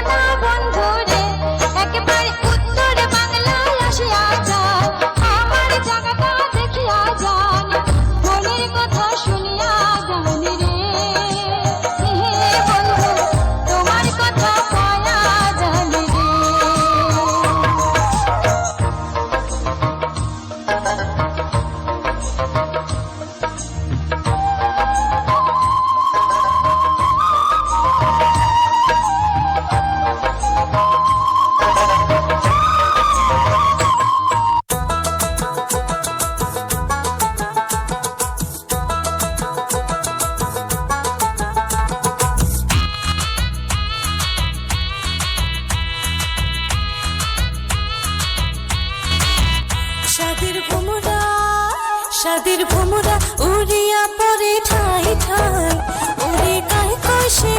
না বন্ধু রে, একেবারে উত্তর বাংলায় আসিয়া যান, আমার জায়গাটা দেখিয়া যান, মনের কথা শুনিয়া যান রে। হে বন্ধু তোমার কথা পায়া যান রে। সাদের ভোমরা উড়িয়া পরে ঠাই ঠাই, ওরে কায় কয় সে